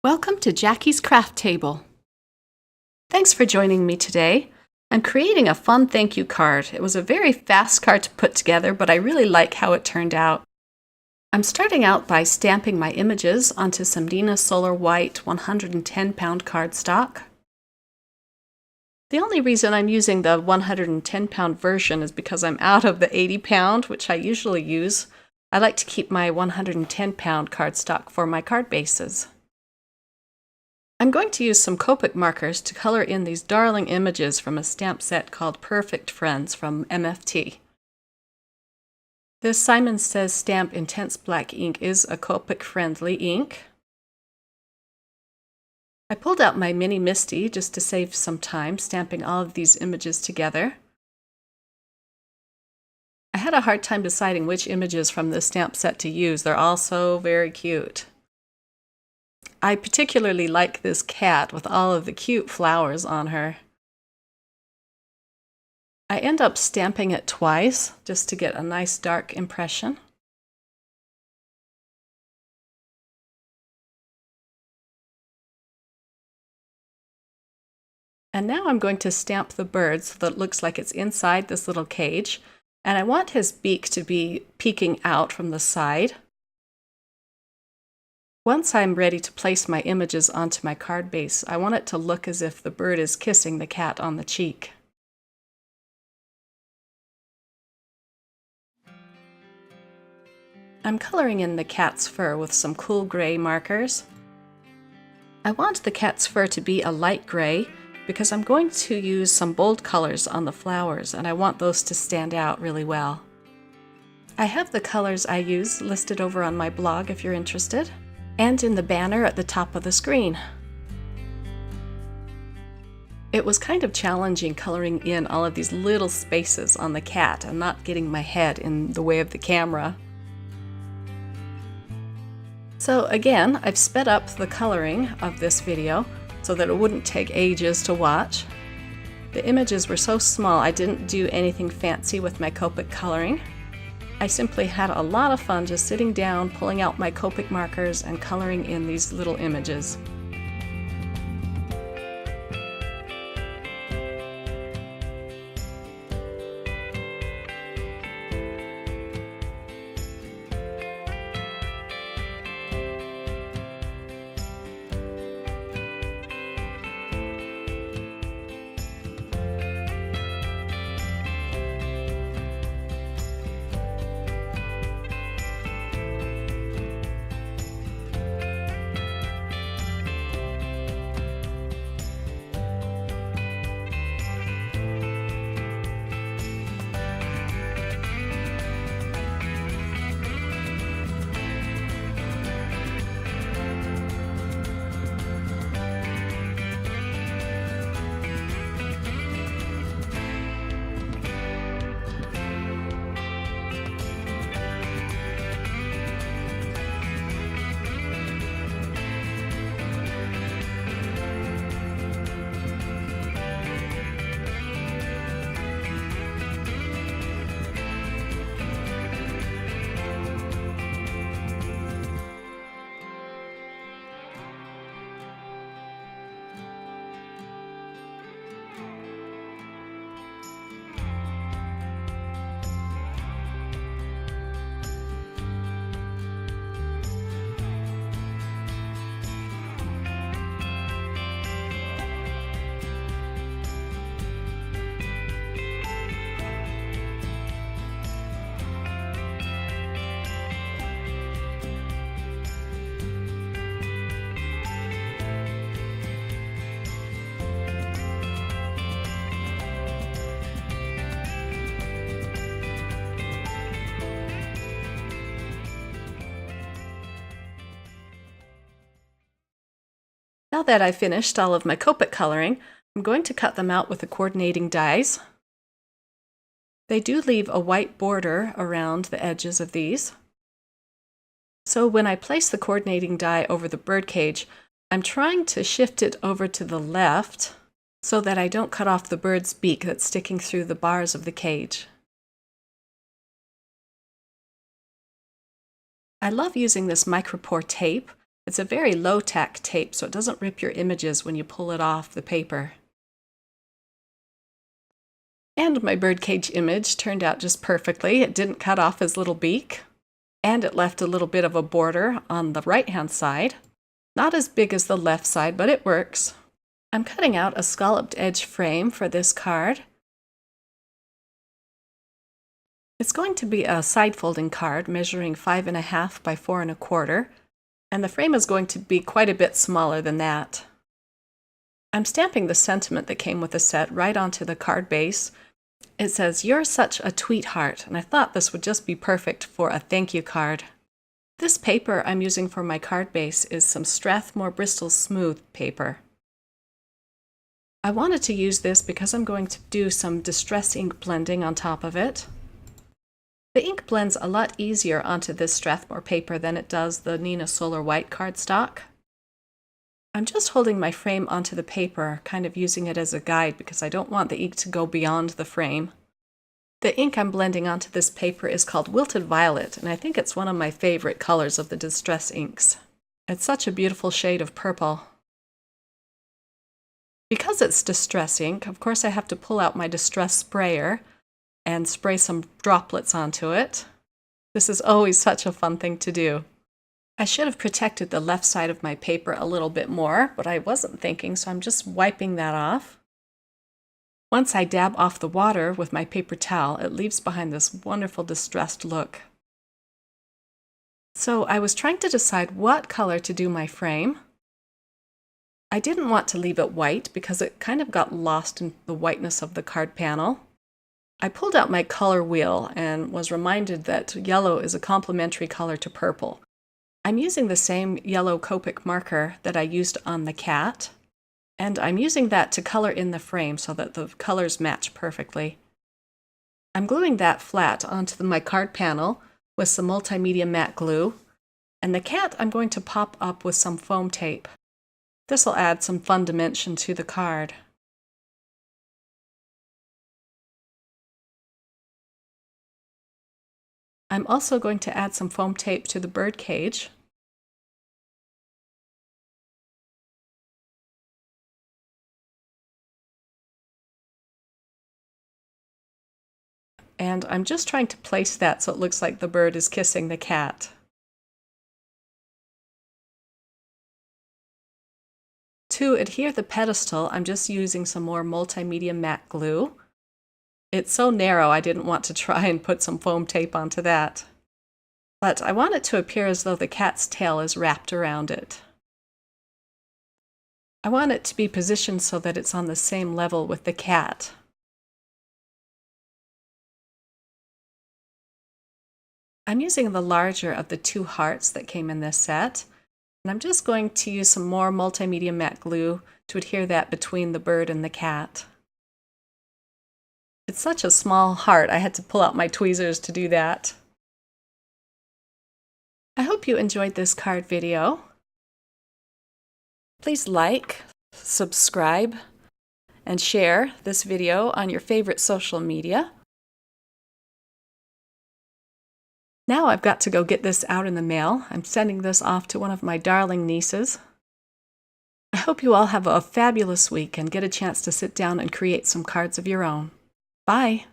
Welcome to Jackie's Craft Table. Thanks for joining me today. I'm creating a fun thank you card. It was a very fast card to put together, but I really like how it turned out. I'm starting out by stamping my images onto some Dina Solar White 110-pound cardstock. The only reason I'm using the 110-pound version is because I'm out of the 80-pound, which I usually use. I like to keep my 110-pound cardstock for my card bases. I'm going to use some Copic markers to color in these darling images from a stamp set called Purr-fect Friends from MFT. This Simon Says Stamp Intense Black ink is a Copic friendly ink. I pulled out my mini Misty just to save some time stamping all of these images together. I had a hard time deciding which images from this stamp set to use. They're all so very cute. I particularly like this cat with all of the cute flowers on her. I end up stamping it twice just to get a nice dark impression. And now I'm going to stamp the bird so that it looks like it's inside this little cage. And I want his beak to be peeking out from the side. Once I'm ready to place my images onto my card base, I want it to look as if the bird is kissing the cat on the cheek. I'm coloring in the cat's fur with some cool gray markers. I want the cat's fur to be a light gray because I'm going to use some bold colors on the flowers and I want those to stand out really well. I have the colors I use listed over on my blog if you're interested, and in the banner at the top of the screen. It was kind of challenging coloring in all of these little spaces on the cat and not getting my head in the way of the camera. So again, I've sped up the coloring of this video so that it wouldn't take ages to watch. The images were so small I didn't do anything fancy with my Copic coloring. I simply had a lot of fun just sitting down, pulling out my Copic markers and coloring in these little images. Now that I've finished all of my Copic coloring, I'm going to cut them out with the coordinating dies. They do leave a white border around the edges of these. So when I place the coordinating die over the birdcage, I'm trying to shift it over to the left so that I don't cut off the bird's beak that's sticking through the bars of the cage. I love using this micropore tape. It's a very low-tack tape, so it doesn't rip your images when you pull it off the paper. And my birdcage image turned out just perfectly. It didn't cut off his little beak, and it left a little bit of a border on the right-hand side. Not as big as the left side, but it works. I'm cutting out a scalloped edge frame for this card. It's going to be a side-folding card measuring 5.5 by 4.25, and the frame is going to be quite a bit smaller than that. I'm stamping the sentiment that came with the set right onto the card base. It says, "You're such a tweetheart," and I thought this would just be perfect for a thank you card. This paper I'm using for my card base is some Strathmore Bristol Smooth paper. I wanted to use this because I'm going to do some distress ink blending on top of it. The ink blends a lot easier onto this Strathmore paper than it does the Neenah Solar White cardstock. I'm just holding my frame onto the paper, kind of using it as a guide because I don't want the ink to go beyond the frame. The ink I'm blending onto this paper is called Wilted Violet, and I think it's one of my favorite colors of the distress inks. It's such a beautiful shade of purple. Because it's distress ink, of course I have to pull out my distress sprayer and spray some droplets onto it. This is always such a fun thing to do. I should have protected the left side of my paper a little bit more, but I wasn't thinking, so I'm just wiping that off. Once I dab off the water with my paper towel, it leaves behind this wonderful distressed look. So I was trying to decide what color to do my frame. I didn't want to leave it white because it kind of got lost in the whiteness of the card panel. I pulled out my color wheel and was reminded that yellow is a complementary color to purple. I'm using the same yellow Copic marker that I used on the cat, and I'm using that to color in the frame so that the colors match perfectly. I'm gluing that flat onto my card panel with some multimedia matte glue, and the cat I'm going to pop up with some foam tape. This will add some fun dimension to the card. I'm also going to add some foam tape to the bird cage. And I'm just trying to place that so it looks like the bird is kissing the cat. To adhere the pedestal, I'm just using some more multimedia matte glue. It's so narrow I didn't want to try and put some foam tape onto that. But I want it to appear as though the cat's tail is wrapped around it. I want it to be positioned so that it's on the same level with the cat. I'm using the larger of the two hearts that came in this set, and I'm just going to use some more multimedia matte glue to adhere that between the bird and the cat. It's such a small heart, I had to pull out my tweezers to do that. I hope you enjoyed this card video. Please like, subscribe, and share this video on your favorite social media. Now I've got to go get this out in the mail. I'm sending this off to one of my darling nieces. I hope you all have a fabulous week and get a chance to sit down and create some cards of your own. Bye!